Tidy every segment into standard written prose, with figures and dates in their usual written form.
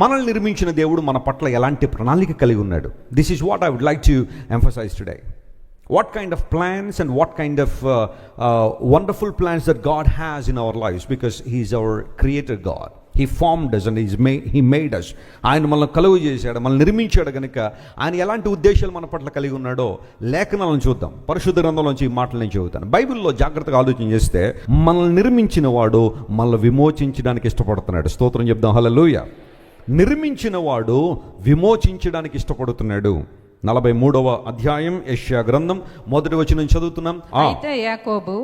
మనల్ని నిర్మించిన దేవుడు మన పట్ల ఎలాంటి ప్రణాళిక కలిగి ఉన్నాడు. This is what I would like to emphasise today. What kind of plans and what kind of wonderful plans that God has in our lives, because He is our creator God. He formed us and He made us. ఆయన మనల్ని కలుగు చేశాడు, మనల్ని నిర్మించాడు. కనుక ఆయన ఎలాంటి ఉద్దేశాలు మన పట్ల కలిగి ఉన్నాడో లేఖనాలను చూద్దాం. పరిశుద్ధ గ్రంథంలోంచి ఈ మాటలు నేను చెబుతాను. బైబిల్లో జాగ్రత్తగా ఆలోచన చేస్తే మనల్ని నిర్మించిన వాడు మనల్ని విమోచించడానికి ఇష్టపడుతున్నాడు. స్తోత్రం చెప్దాం. హల్లెలూయా. నిర్మించిన వాడు విమోచించడానికి ఇష్టపడుతున్నాడు. 43వ అధ్యాయం యెషయా గ్రంథం 1వ వచనం చదువుతున్నాం. అయితే యాకోబు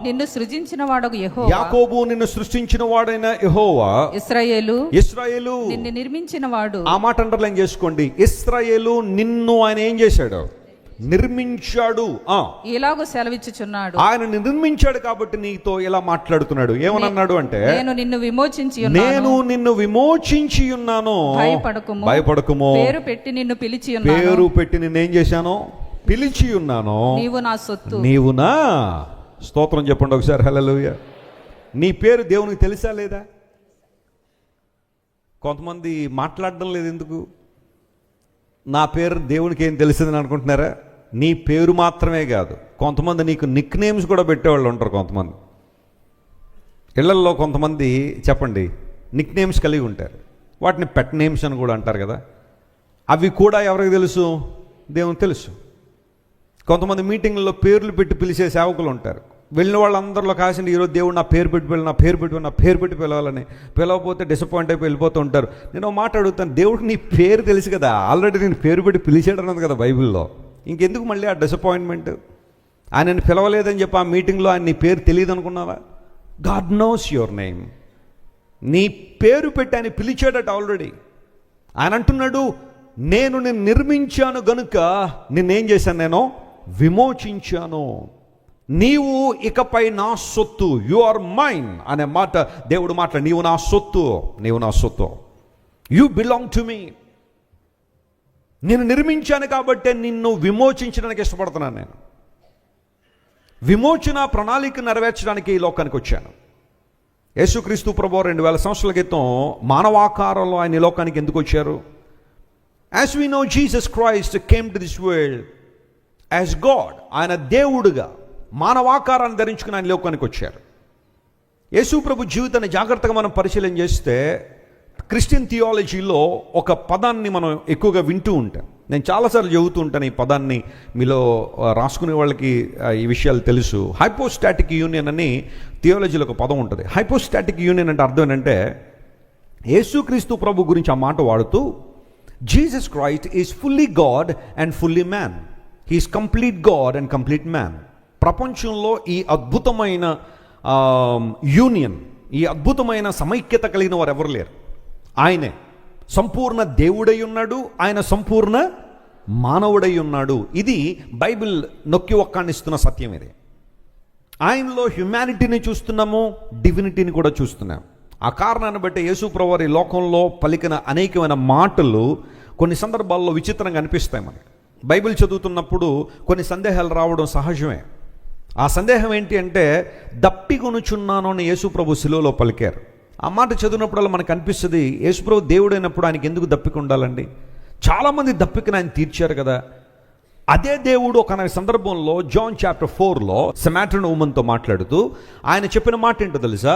నిన్ను సృజించిన వాడగు యెహోవా, యాకోబు నిన్ను సృష్టించిన వాడైన యెహోవా, ఇశ్రాయేలు నిన్ను నిర్మించిన వాడు. ఆ మాట అండర్లైన్ చేసుకోండి. ఇశ్రాయేలు నిన్ను ఆయన ఏం చేశాడు? నిర్మించాడు. ఇలాగూ సెలవిచ్చుచున్నాడు, ఆయన నిర్మించాడు కాబట్టి నీతో ఇలా మాట్లాడుతున్నాడు. ఏమని అన్నాడు అంటే, నేను నిన్ను విమోచించి ఉన్నాను, భయపడకుము, పేరు పెట్టి నిన్ను పిలిచి ఉన్నాను, పేరు పెట్టి నిన్ను ఏం చేశాను? పిలిచి ఉన్నాను. నీవు నా సొత్తు, నీవు నా. స్తోత్రం చెప్పండి ఒకసారి. హల్లెలూయా. నీ పేరు దేవునికి తెలుసా లేదా? కొంతమంది మాట్లాడడం లేదు. ఎందుకు? నా పేరు దేవునికి ఏం తెలిసిందని అనుకుంటున్నారా? నీ పేరు మాత్రమే కాదు, కొంతమంది నీకు నిక్ నేమ్స్ కూడా పెట్టేవాళ్ళు ఉంటారు. కొంతమంది ఇళ్లల్లో కొంతమంది చెప్పండి నిక్ నేమ్స్ కలిగి ఉంటారు. వాటిని పెట్ నేమ్స్ అని కూడా అంటారు కదా. అవి కూడా ఎవరికి తెలుసు? దేవునికి తెలుసు. కొంతమంది మీటింగ్లలో పేర్లు పెట్టి పిలిచే సేవకులు ఉంటారు. వెళ్ళిన వాళ్ళందరిలో కాసిన ఈరోజు దేవుడు నా పేరు పెట్టి పిల్లలు, నా పేరు పెట్టి పిలవాలని, పిలవకపోతే డిసప్పాయింట్ అయిపోయి వెళ్ళిపోతూ ఉంటారు. నేను ఒక మాట అడుగుతాను, దేవుడికి నీ పేరు తెలుసు కదా, ఆల్రెడీ నేను పేరు పెట్టి పిలిచాడు అన్నది కదా బైబిల్లో. ఇంకెందుకు మళ్ళీ ఆ డిసప్పాయింట్మెంట్? ఆయనని పిలవలేదని చెప్పి ఆ మీటింగ్లో ఆయన నీ పేరు తెలియదు అనుకున్నావా? God knows your name. నీ పేరు పెట్టి ఆయన పిలిచాడట ఆల్రెడీ. ఆయన అంటున్నాడు, నేను నిన్ను నిర్మించాను గనుక నిన్నేం చేశాను? నేను విమోచించాను. నీవు ఇకపై నా సొత్తు, యు ఆర్ మైన్ అనే మాట దేవుడు మాట్లాడు. నీవు నా సొత్తు, యు బిలాంగ్ టు మీ. నేను నిర్మించాను కాబట్టి నిన్ను విమోచించడానికి ఇష్టపడుతున్నాను. నేను విమోచన ప్రణాళిక నెరవేర్చడానికి ఈ లోకానికి వచ్చాను. యేసుక్రీస్తు ప్రభువు 2000 సంవత్సరాల క్రితం మానవాకారంలో ఆయన ఈ లోకానికి ఎందుకు వచ్చారు? As we know, Jesus Christ came to this world as God. ఆయన దేవుడుగా మానవాకారాన్ని ధరించుకుని ఆయన లోకానికి వచ్చారు. యేసు ప్రభు జీవితాన్ని జాగ్రత్తగా మనం పరిశీలన చేస్తే క్రిస్టియన్ థియాలజీలో ఒక పదాన్ని మనం ఎక్కువగా వింటూ ఉంటాం. నేను చాలాసార్లు చెబుతూ ఉంటాను ఈ పదాన్ని. మీలో రాసుకునే వాళ్ళకి ఈ విషయాలు తెలుసు. హైపోస్టాటిక్ యూనియన్ అని థియాలజీలో ఒక పదం ఉంటుంది. హైపోస్టాటిక్ యూనియన్ అంటే అర్థం ఏంటంటే, యేసుక్రీస్తు ప్రభు గురించి ఆ మాట వాడుతూ, Jesus Christ is fully God and fully man. He is complete God and complete man. ప్రపంచంలో ఈ అద్భుతమైన యూనియన్, ఈ అద్భుతమైన సమైక్యత కలిగిన వారు ఎవరు లేరు. ఆయనే సంపూర్ణ దేవుడై ఉన్నాడు, ఆయన సంపూర్ణ మానవుడై ఉన్నాడు. ఇది బైబిల్ నొక్కి ఒక్కాణిస్తున్న సత్యం. ఇది ఆయనలో హ్యుమానిటీని చూస్తున్నాము, డివినిటీని కూడా చూస్తున్నాము. ఆ కారణాన్ని బట్టి యేసు ప్రభువు ఈ లోకంలో పలికిన అనేకమైన మాటలు కొన్ని సందర్భాల్లో విచిత్రంగా అనిపిస్తాయి మనకి. బైబిల్ చదువుతున్నప్పుడు కొన్ని సందేహాలు రావడం సహజమే. ఆ సందేహం ఏంటి అంటే, దప్పికొనుచున్నాను అని యేసు ప్రభు శిలువలో పలికారు. ఆ మాట చదివినప్పుడల్లా మనకు అనిపిస్తుంది, యేసు ప్రభు దేవుడైనప్పుడు ఆయనకి ఎందుకు దప్పిక ఉండాలండి? చాలామంది దప్పికను ఆయన తీర్చారు కదా. అదే దేవుడు ఒక సందర్భంలో జాన్ చాప్టర్ 4లో సమారిటన్ ఉమెన్తో మాట్లాడుతూ ఆయన చెప్పిన మాట ఏంటో తెలుసా?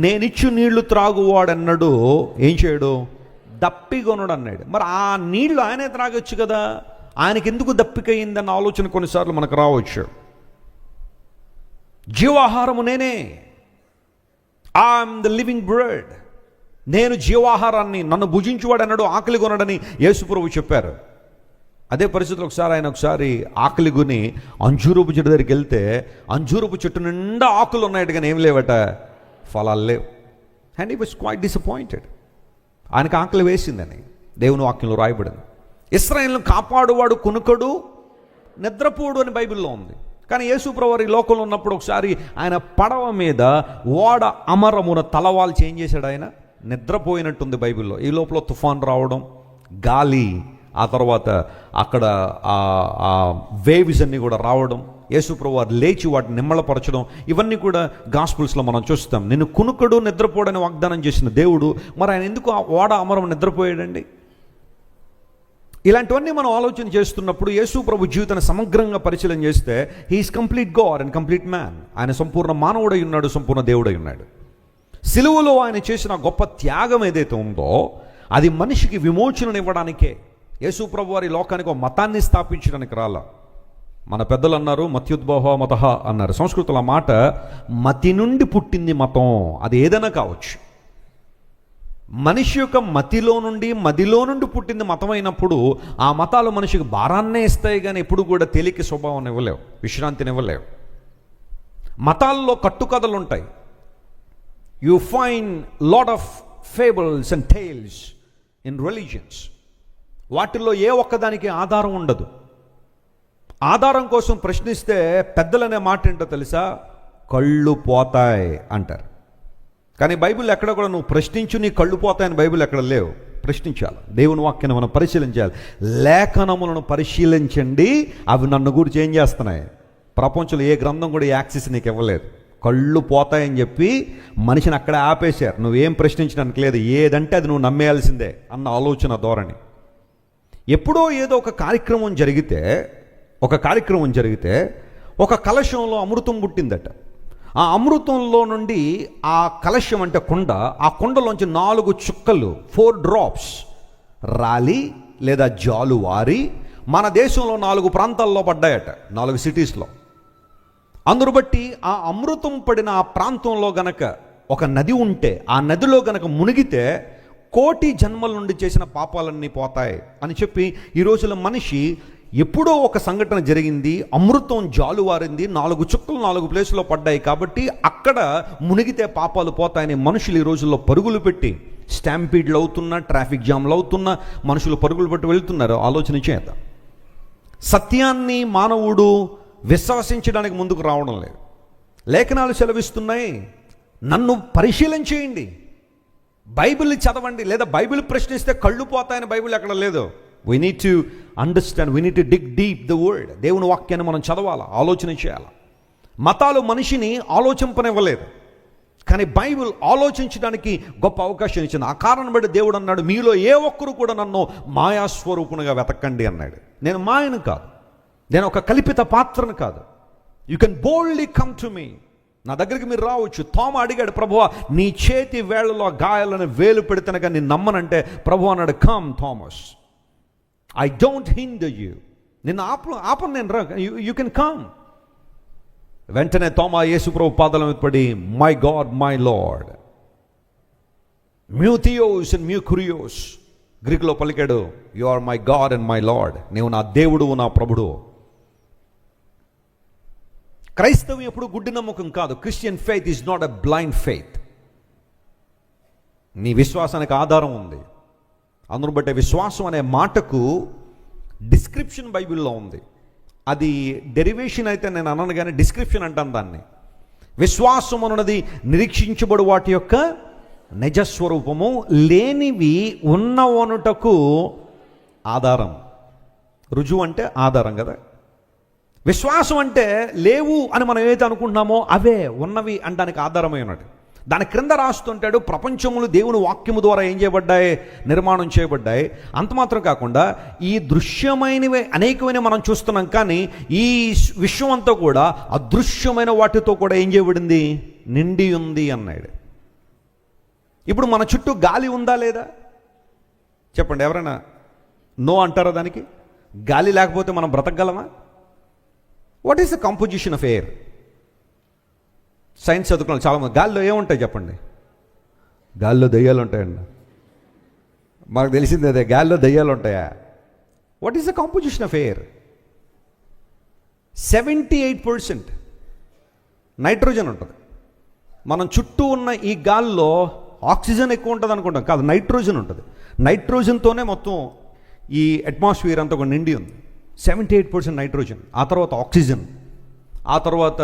నేనిచ్చు నీళ్లు త్రాగువాడన్నాడు, ఏం చేయడు? దప్పికొనడు అన్నాడు. మరి ఆ నీళ్లు ఆయనే త్రాగొచ్చు కదా, ఆయనకి ఎందుకు దప్పిక అయిందన్న ఆలోచన కొన్నిసార్లు మనకు రావచ్చు. జీవాహారము నేనే, ఐఎమ్ ద లివింగ్ బ్రెడ్. నేను జీవాహారాన్ని, నన్ను భుజించువాడు అన్నాడు ఆకలి కొనడని యేసు ప్రభువు చెప్పారు. అదే పరిస్థితులు ఒకసారి ఆకలి కొని అంజూరపు చెట్టు దగ్గరికి వెళ్తే అంజూరపు చెట్టు నిండా ఆకులు ఉన్నాయట, కానీ ఏం లేవట, ఫలాలు లేవు. And he was quite disappointed. ఆయనకు ఆకలి వేసిందని దేవుని వాక్యంలో రాయబడింది. ఇశ్రాయేలును కాపాడువాడు కునుకడు, నిద్రపోడు అని బైబిల్లో ఉంది. కానీ యేసు ప్రభువు ఈ లోకంలో ఉన్నప్పుడు ఒకసారి ఆయన పడవ మీద ఓడ అమరమున తలవాల్చి ఏం చేశాడు? ఆయన నిద్రపోయినట్టుంది బైబిల్లో. ఈ లోపల తుఫాన్ రావడం, గాలి, ఆ తర్వాత అక్కడ వేవ్స్ అన్నీ కూడా రావడం, యేసుప్రభు వారు లేచి వాటిని నిమ్మళపరచడం, ఇవన్నీ కూడా గాస్పుల్స్లో మనం చూస్తాం. నిన్ను కునుకడు నిద్రపోడని వాగ్దానం చేసిన దేవుడు మరి ఆయన ఎందుకు ఆ ఓడ అమరం నిద్రపోయాడండి? ఇలాంటివన్నీ మనం ఆలోచన చేస్తున్నప్పుడు యేసుప్రభు జీవితాన్ని సమగ్రంగా పరిశీలన చేస్తే he is complete God and complete man. ఆయన సంపూర్ణ మానవుడై ఉన్నాడు, సంపూర్ణ దేవుడై ఉన్నాడు. సిలువలో ఆయన చేసిన గొప్ప త్యాగం ఏదైతే ఉందో అది మనిషికి విమోచననివ్వడానికే. యేసుప్రభు వారి లోకానికి ఒక మతాన్ని స్థాపించడానికి రాలా. మన పెద్దలు అన్నారు మత్యుద్భవ మతః అన్నారు. సంస్కృతంలో ఆ మాట మతి నుండి పుట్టింది మతం. అది ఏదైనా కావచ్చు. మనిషి యొక్క మదిలో నుండి పుట్టింది మతం అయినప్పుడు ఆ మతాలు మనిషికి భారాన్నే ఇస్తాయి, కానీ ఎప్పుడు కూడా తేలిక స్వభావాన్ని ఇవ్వలేవు, విశ్రాంతిని ఇవ్వలేవు. మతాల్లో కట్టుకథలు ఉంటాయి. You find lot of fables and tales in religions. వాటిల్లో ఏ ఒక్కదానికి ఆధారం ఉండదు. ఆధారం కోసం ప్రశ్నిస్తే పెద్దలనే మాట ఏంటో తెలుసా? కళ్ళు పోతాయి అంటారు. కానీ బైబిల్ ఎక్కడ కూడా నువ్వు ప్రశ్నించు నీ కళ్ళు పోతాయని బైబిల్ ఎక్కడ లేవు. ప్రశ్నించాలి. దేవుని వాక్యాన్ని మనం పరిశీలించాలి. లేఖనములను పరిశీలించండి, అవి నన్ను గురించి ఏం చేస్తున్నాయి? ప్రపంచంలో ఏ గ్రంథం కూడా యాక్సెస్ నీకు ఇవ్వలేదు. కళ్ళు పోతాయని చెప్పి మనిషిని అక్కడే ఆపేశారు. నువ్వేం ప్రశ్నించడానికి లేదు, ఏదంటే అది నువ్వు నమ్మేయాల్సిందే అన్న ఆలోచన ధోరణి. ఎప్పుడో ఏదో ఒక కార్యక్రమం జరిగితే ఒక కలశంలో అమృతం పుట్టిందట. ఆ అమృతంలో నుండి ఆ కలశం అంటే కుండ, ఆ కుండలోంచి 4 చుక్కలు 4 drops రాలి లేదా జాలువారి మన దేశంలో 4 ప్రాంతాల్లో పడ్డాయట, 4 సిటీస్లో. అందును బట్టి ఆ అమృతం పడిన ఆ ప్రాంతంలో గనక ఒక నది ఉంటే ఆ నదిలో గనక మునిగితే 1,000,000 జన్మల నుండి చేసిన పాపాలన్నీ పోతాయి అని చెప్పి ఈ రోజుల మనిషి ఎప్పుడో ఒక సంఘటన జరిగింది, అమృతం జాలువారింది, 4 చుక్కలు 4 ప్లేసుల్లో పడ్డాయి కాబట్టి అక్కడ మునిగితే పాపాలు పోతాయని మనుషులు ఈ రోజుల్లో పరుగులు పెట్టి స్టాంపీడ్లు అవుతున్నా, ట్రాఫిక్ జామ్లు అవుతున్నా, మనుషులు పరుగులు పెట్టి వెళ్తున్నారు. ఆలోచన చేత సత్యాన్ని మానవుడు విశ్వసించడానికి ముందుకు రావడం లేదు. లేఖనాలు సెలవిస్తున్నాయి, నన్ను పరిశీలన చేయండి, బైబిల్ని చదవండి. లేదా బైబిల్ ప్రశ్నిస్తే కళ్ళు పోతాయని బైబిల్ ఎక్కడ లేదు. We need to understand, we need to dig deep the word. దేవుని వాక్యాన్ని మనం చదవాలా, ఆలోచన చేయాలి. మతాలు మనిషిని ఆలోచింపనివ్వలేదు, కానీ బైబిల్ ఆలోచించడానికి గొప్ప అవకాశం ఇచ్చింది. ఆ కారణం బట్టి దేవుడు అన్నాడు, మీలో ఏ ఒక్కరు కూడా నన్ను మాయాస్వరూపునిగా వెతకండి అన్నాడు. నేను మాయను కాదు, నేను ఒక కల్పిత పాత్రను కాదు. You can boldly come to me, నా దగ్గరికి మీరు రావచ్చు. తోమ అడిగాడు, ప్రభువా నీ చేతి వేళ్లలో గాయాలను వేలు పెడితేనే కానీ నేను నమ్మనంటే ప్రభు అన్నాడు, come Thomas, I don't hinder you, నిన్ను ఆపను నేను, రా, యూ కెన్ కమ్. వెంటనే తోమా యేసు ప్రభు పాదాల మీద పడి, మై గాడ్ మై లార్డ్, మ్యూథియోస్ అండ్ మ్యూకురియోస్, గ్రీకులో పలికాడు, you are my God and my Lord, నీవు నా దేవుడు నా ప్రభుడు. క్రైస్తవం ఎప్పుడు గుడ్డి నమ్మకం కాదు. Christian faith is not a blind faith. నీ విశ్వాసానికి ఆధారం ఉంది. అందును బట్టే విశ్వాసం అనే మాటకు డిస్క్రిప్షన్ బైబిల్లో ఉంది. అది డెరివేషన్ అయితే నేను అనను, కానీ డిస్క్రిప్షన్ అంటాను దాన్ని. విశ్వాసం అన్నది నిరీక్షించబడు వాటి యొక్క నిజస్వరూపము, లేనివి ఉన్నవనుటకు ఆధారం. రుజువు అంటే ఆధారం కదా. విశ్వాసం అంటే లేవు అని మనం ఏదైతే అనుకుంటున్నామో అవే ఉన్నవి అనడానికి ఆధారమై ఉన్నది. దాని క్రింద రాస్తుంటాడు, ప్రపంచములు దేవుని వాక్యము ద్వారా ఏం చేయబడ్డాయి? నిర్మాణం చేయబడ్డాయి. అంత మాత్రం కాకుండా ఈ దృశ్యమైనవి అనేకమైన మనం చూస్తున్నాం, కానీ ఈ విశ్వం అంతా కూడా అదృశ్యమైన వాటితో కూడా ఏం చేయబడింది? నిండి ఉంది అన్నాడు. ఇప్పుడు మన చుట్టూ గాలి ఉందా లేదా? చెప్పండి, ఎవరైనా నో అంటారా దానికి? గాలి లేకపోతే మనం బ్రతకగలమా? What is the composition of air? Science చదువుకున్నాను చాలామంది. గాలిలో ఏముంటాయి చెప్పండి? గాలిలో దయ్యాలు ఉంటాయండి. మాకు తెలిసింది అదే, గాలిలో దయ్యాలు ఉంటాయా? What is the composition of air? 78% nitrogen ఉంటుంది. మనం చుట్టూ ఉన్న ఈ గాలిలో ఆక్సిజన్ ఎక్కువ ఉంటుంది అనుకుంటాం, కాదు, నైట్రోజన్ ఉంటుంది. నైట్రోజన్తోనే మొత్తం ఈ అట్మాస్ఫియర్ అంతా ఒక నిండి ఉంది. 78% నైట్రోజన్, ఆ తర్వాత ఆక్సిజన్, ఆ తర్వాత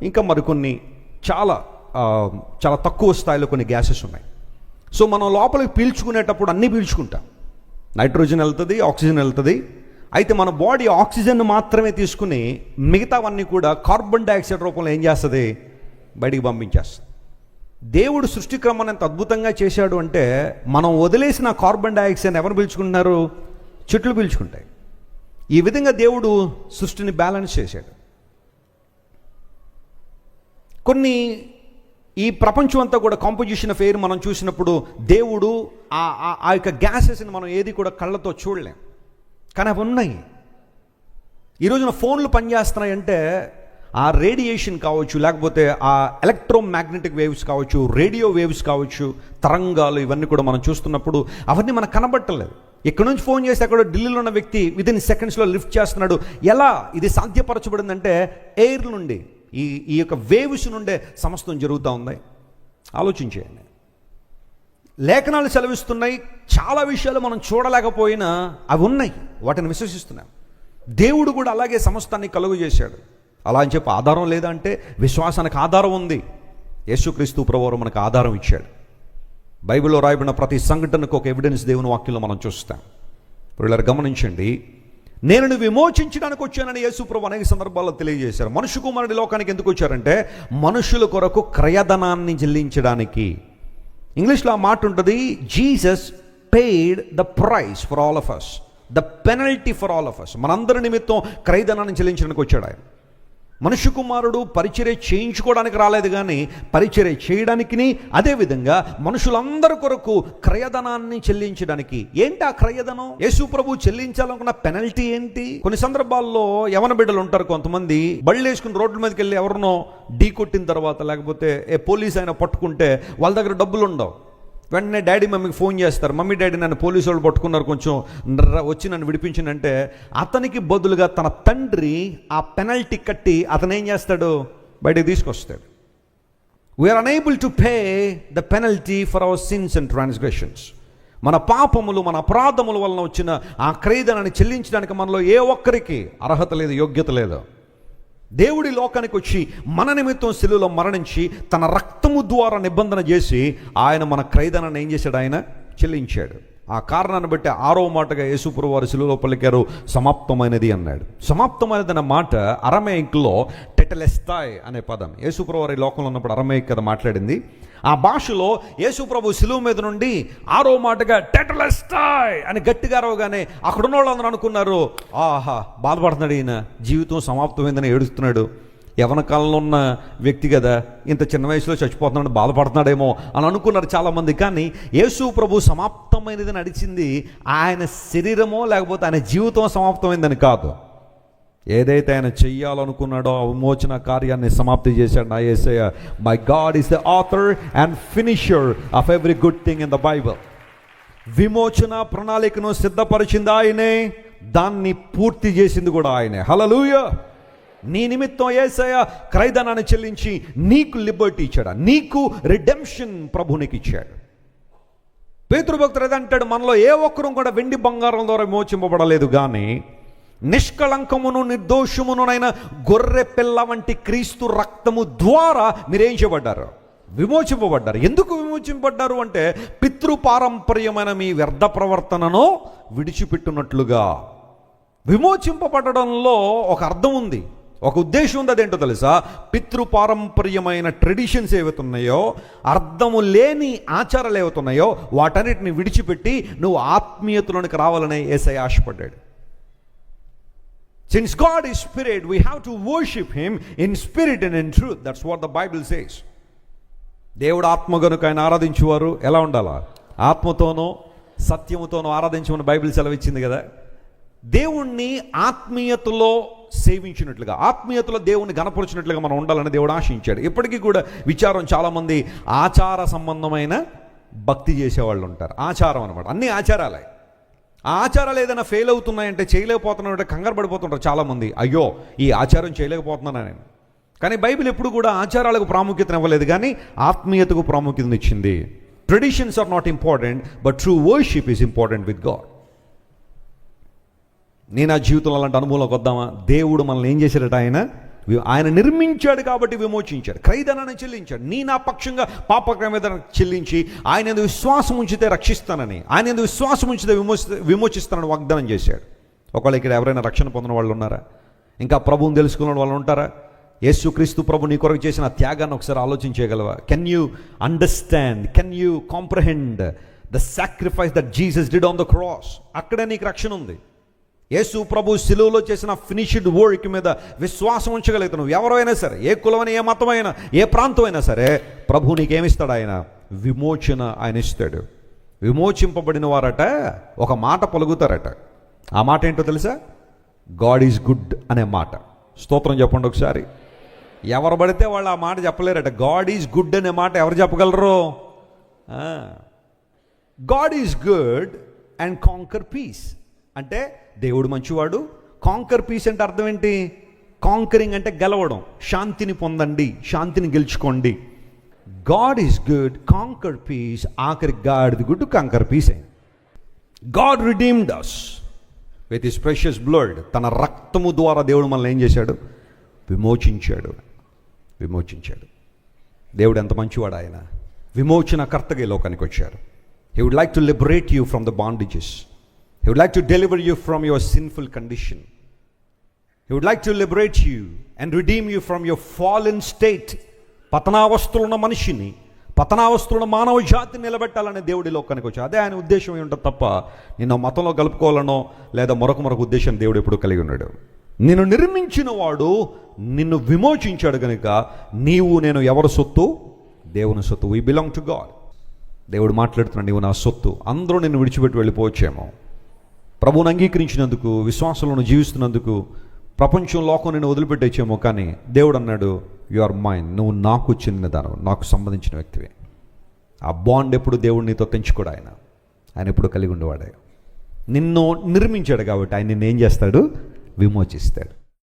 ఇంకా మరికొన్ని చాలా చాలా తక్కువ స్థాయిలో కొన్ని గ్యాసెస్ ఉన్నాయి. సో మనం లోపలికి పీల్చుకునేటప్పుడు అన్నీ పీల్చుకుంటాం. నైట్రోజన్ వెళ్తుంది, ఆక్సిజన్ వెళ్తుంది, అయితే మన బాడీ ఆక్సిజన్ మాత్రమే తీసుకుని మిగతావన్నీ కూడా కార్బన్ డైఆక్సైడ్ రూపంలో ఏం చేస్తుంది, బయటికి పంపించేస్తుంది. దేవుడు సృష్టి క్రమాన్ని ఎంత అద్భుతంగా చేశాడు అంటే, మనం వదిలేసిన కార్బన్ డైఆక్సైడ్ ఎవరు పీల్చుకుంటున్నారు, చెట్లు పీల్చుకుంటాయి. ఈ విధంగా దేవుడు సృష్టిని బ్యాలెన్స్ చేశాడు. ఈ ప్రపంచం అంతా కూడా కాంపోజిషన్ ఆఫ్ ఎయిర్ మనం చూసినప్పుడు దేవుడు ఆ యొక్క గ్యాసెస్ని మనం ఏది కూడా కళ్ళతో చూడలేం, కానీ అవి ఉన్నాయి. ఈ రోజున ఫోన్లు పనిచేస్తున్నాయంటే ఆ రేడియేషన్ కావచ్చు, లేకపోతే ఆ ఎలక్ట్రోమాగ్నెటిక్ వేవ్స్ కావచ్చు, రేడియో వేవ్స్ కావచ్చు, తరంగాలు, ఇవన్నీ కూడా మనం చూస్తున్నప్పుడు అవన్నీ మనకు కనబట్టలేదు. ఇక్కడ నుంచి ఫోన్ చేసి అక్కడ ఢిల్లీలో ఉన్న వ్యక్తి విదిన్ సెకండ్స్లో లిఫ్ట్ చేస్తున్నాడు. ఎలా ఇది సాధ్యపరచబడిందంటే ఎయిర్ నుండి, ఈ యొక్క వేవ్స్ నుండే సమస్తం జరుగుతూ ఉంది. ఆలోచించేయండి. లేఖనాలు సెలవిస్తున్నాయి, చాలా విషయాలు మనం చూడలేకపోయినా అవి ఉన్నాయి, వాటిని విశ్వసిస్తున్నాం. దేవుడు కూడా అలాగే సమస్తాన్ని కలుగు చేశాడు. అలా అని చెప్పి ఆధారం లేదా అంటే, విశ్వాసానికి ఆధారం ఉంది. యేసుక్రీస్తు ప్రభువారు మనకు ఆధారం ఇచ్చాడు. బైబిల్లో రాయబడిన ప్రతి సంఘటనకు ఒక ఎవిడెన్స్ దేవుని వాక్యంలో మనం చూస్తాం. ఇప్పుడు గమనించండి, నేను విమోచించడానికి వచ్చానని యేసు ప్రభు అనేక సందర్భాల్లో తెలియజేశారు. మనుష్య కుమారుడి లోకానికి ఎందుకు వచ్చారంటే, మనుషుల కొరకు క్రయధనాన్ని చెల్లించడానికి. ఇంగ్లీష్లో ఆ మాట ఉంటుంది, Jesus paid the price for all of us, the penalty for all of us. మనందరి నిమిత్తం క్రయధనాన్ని చెల్లించడానికి వచ్చాడు ఆయన. మనుష్య కుమారుడు పరిచర్య చేయించుకోవడానికి రాలేదు, కానీ పరిచర్య చేయడానికి, అదేవిధంగా మనుషులందరి కొరకు క్రయధనాన్ని చెల్లించడానికి. ఏంటి ఆ క్రయధనం? యేసు ప్రభు చెల్లించాలనుకున్న పెనల్టీ ఏంటి? కొన్ని సందర్భాల్లో యవన బిడ్డలు ఉంటారు, కొంతమంది బళ్ళు వేసుకుని రోడ్ల మీదకి వెళ్ళి ఎవరినో ఢీ కొట్టిన తర్వాత, లేకపోతే పోలీస్ అయినా పట్టుకుంటే వాళ్ళ దగ్గర డబ్బులు ఉండవు. వెంటనే డాడీ మమ్మీకి ఫోన్ చేస్తారు, మమ్మీ డాడీ నన్ను పోలీసు వాళ్ళు పట్టుకున్నారు, కొంచెం వచ్చి నన్ను విడిపించిందంటే, అతనికి బదులుగా తన తండ్రి ఆ పెనల్టీ కట్టి అతను ఏం చేస్తాడు, బయటకు తీసుకొస్తాడు. We are unable to pay the penalty for our sins and transgressions. మన పాపములు, మన అపరాధముల వలన వచ్చిన ఆ క్రయధనాన్ని చెల్లించడానికి మనలో ఏ ఒక్కరికి అర్హత లేదు, యోగ్యత లేదు. దేవుడి లోకానికి వచ్చి మన నిమిత్తం శిలువలో మరణించి తన రక్తము ద్వారా నిబంధన చేసి ఆయన మన క్రయధనాన్ని ఏం చేశాడు, ఆయన చెల్లించాడు. ఆ కారణాన్ని బట్టి 6వ మాటగా యేసుప్రభు వారు శిలువలో పలికారు, సమాప్తమైనది అన్నాడు. సమాప్తమైనది అన్న మాట అరమేయిక్లో టెటెలెస్తాయ్ అనే పదం. యేసుప్రభు వారి లోకంలో ఉన్నప్పుడు అరమేయిక్ కదా మాట్లాడింది. ఆ భాషలో యేసుప్రభు శిలువ మీద నుండి 6వ మాటగా టెటెలెస్తాయ్ అని గట్టిగా అరవగానే అక్కడున్న వాళ్ళందరూ అనుకున్నారు, ఆహా బాధపడుతున్నాడు, ఈయన జీవితం సమాప్తమైందని ఏడుస్తున్నాడు, యవన కాలంలో ఉన్న వ్యక్తి కదా, ఇంత చిన్న వయసులో చచ్చిపోతున్నాడు, బాధపడుతున్నాడేమో అని అనుకున్నారు చాలామంది. కానీ యేసు ప్రభు సమాప్తమైనది నడిచింది ఆయన శరీరమో లేకపోతే ఆయన జీవితం సమాప్తమైందని కాదు. ఏదైతే ఆయన చెయ్యాలనుకున్నాడో ఆ విమోచన కార్యాన్ని సమాప్తి చేశాడు నా Yesayya. My God is the author and finisher of every good thing in the Bible. విమోచన ప్రణాళికను సిద్ధపరిచింది ఆయనే, దాన్ని పూర్తి చేసింది కూడా ఆయనే. హల్లెలూయా. నీ నిమిత్తం యేసయ్య క్రయధనాన్ని చెల్లించి నీకు లిబర్టీ ఇచ్చాడు, నీకు రిడెంప్షన్ ప్రభు నీకు ఇచ్చాడు. పేతురు భక్తుడు ఏదంటాడు, మనలో ఏ ఒక్కరూ కూడా వెండి బంగారం ద్వారా విమోచింపబడలేదు, కానీ నిష్కళంకమును నిర్దోషమునునైన గొర్రె పిల్ల వంటి క్రీస్తు రక్తము ద్వారా మీరేం చేయబడ్డారు, విమోచింపబడ్డారు. ఎందుకు విమోచింపబడ్డారు అంటే, పితృపారంపర్యమైన మీ వ్యర్థ ప్రవర్తనను విడిచిపెట్టున్నట్లుగా. విమోచింపబడడంలో ఒక అర్థం ఉంది, ఒక ఉద్దేశం ఉంది. అదేంటో తెలుసా? పితృపారంపర్యమైన ట్రెడిషన్స్ ఏవైతున్నాయో, అర్థము లేని ఆచారాలు ఏవైతున్నాయో వాటన్నిటిని విడిచిపెట్టి నువ్వు ఆత్మీయతలోనికి రావాలనే యేసయ్య ఆశపడ్డాడు. Since God is spirit, we have to worship him in spirit and in truth. That's what the Bible says. దేవుడు ఆత్మ గనుక ఆయన ఆరాధించేవారు ఎలా ఉండాలా? ఆత్మతోనో సత్యముతోనో ఆరాధించమని బైబిల్ సెలవిచ్చింది కదా. దేవుణ్ణి ఆత్మీయతలో సేవించినట్లుగా, ఆత్మీయతలో దేవుణ్ణి గణపరిచినట్లుగా మనం ఉండాలని దేవుడు ఆశించాడు. ఇప్పటికీ కూడా విచారం, చాలామంది ఆచార సంబంధమైన భక్తి చేసేవాళ్ళు ఉంటారు. ఆచారం అనమాట, అన్ని ఆచారాలే. ఆ ఆచారాలు ఏదైనా ఫెయిల్ అవుతున్నాయంటే, చేయలేకపోతున్నాయంటే కంగారు పడిపోతుంటారు చాలామంది. అయ్యో ఈ ఆచారం చేయలేకపోతున్నాను నేను. కానీ బైబిల్ ఎప్పుడు కూడా ఆచారాలకు ప్రాముఖ్యత ఇవ్వలేదు, కానీ ఆత్మీయతకు ప్రాముఖ్యత ఇచ్చింది. Traditions are not important, but true worship is important with God. నేను ఆ జీవితంలో అలాంటి అనుభవంలోకి వద్దామా? దేవుడు మనల్ని ఏం చేశాడట, ఆయన నిర్మించాడు కాబట్టి విమోచించాడు, క్రయధనాన్ని చెల్లించాడు. నా పక్షంగా పాపక్రమేదన చెల్లించి ఆయన ఎందుకు విశ్వాసం ఉంచితే రక్షిస్తానని, ఆయన ఎందుకు విశ్వాసం ఉంచితే విమోచిస్తానని వాగ్దానం చేశాడు. ఒకవేళ ఇక్కడ ఎవరైనా రక్షణ పొందిన వాళ్ళు ఉన్నారా? ఇంకా ప్రభువుని తెలుసుకున్న వాళ్ళు ఉంటారా? యేసుక్రీస్తు ప్రభు నీ కొరకు చేసిన త్యాగాన్ని ఒకసారి ఆలోచించగలవా? Can you understand, can you comprehend the sacrifice that Jesus did on the cross? అక్కడే నీకు రక్షణ ఉంది. యేసు ప్రభు శిలువలో చేసిన ఫినిష్డ్ వర్క్ మీద విశ్వాసం ఉంచగలుగుతావు. నువ్వు ఎవరైనా సరే, ఏ కులమైనా, ఏ మతమైనా, ఏ ప్రాంతం అయినా సరే, ప్రభు నీకేమిస్తాడు? ఆయన విమోచన ఆయన ఇస్తాడు. విమోచింపబడిన వారట ఒక మాట పలుకుతారట. ఆ మాట ఏంటో తెలుసా? గాడ్ ఈజ్ గుడ్ అనే మాట. స్తోత్రం చెప్పండి ఒకసారి. ఎవరు పడితే వాళ్ళు ఆ మాట చెప్పలేరట. గాడ్ ఈజ్ గుడ్ అనే మాట ఎవరు చెప్పగలరు? God is good and conquer peace. అంటే దేవుడు మంచివాడు. కాంకర్ పీస్ అంటే అర్థం ఏంటి? కాంకరింగ్ అంటే గెలవడం. శాంతిని పొందండి, శాంతిని గెలుచుకోండి. God is good, conquer peace. ఆఖరి గాడ్ గుడ్, కాంకర్ పీస్ అయింది. God redeemed us with his precious blood. తన రక్తము ద్వారా దేవుడు మనల్ని ఏం చేశాడు? విమోచించాడు. దేవుడు ఎంత మంచివాడు! ఆయన విమోచనకర్తగా ఈ లోకానికి వచ్చారు. He would like to liberate you from the bondages. He would like to deliver you from your sinful condition. He would like to liberate you and redeem you from your fallen state. పతనావస్థలున్న మనిషిని, పతనావస్థలున్న మానవ జాతిని నిలబెట్టాలనే దేవుడి లోకానికి వచ్చాడు. అదే ఆయన ఉద్దేశం ఉంటుంది తప్ప నిన్ను మతంలో కలుపుకోవాలనో లేదా మరొక ఉద్దేశం దేవుడు ఎప్పుడు కలిగి ఉన్నాడు. నిన్ను నిర్మించిన వాడు నిన్ను విమోచించాడు కనుక నీవు నేను ఎవరి సొత్తు? దేవుని సొత్తు. We belong to God. దేవుడు మాట్లాడుతున్నాడు, నీవు నా సొత్తు. అందరూ నిన్ను విడిచిపెట్టి వెళ్ళిపోవచ్చేమో. ప్రభువుని అంగీకరించినందుకు, విశ్వాసంలో జీవిస్తున్నందుకు ప్రపంచం, లోకం నిన్ను వదిలిపెట్టేచ్చేమో. కానీ దేవుడు అన్నాడు, యు ఆర్ మైన్. నువ్వు నాకు చెందినదాను, నాకు సంబంధించిన వ్యక్తివే. ఆ బాండ్ ఎప్పుడు దేవుడు నీతో తెంచుకోడు. ఆయన ఎప్పుడు కలిగి ఉండేవాడే. నిన్ను నిర్మించాడు కాబట్టి ఆయన నిన్ను ఏం చేస్తాడు? విమోచిస్తాడు.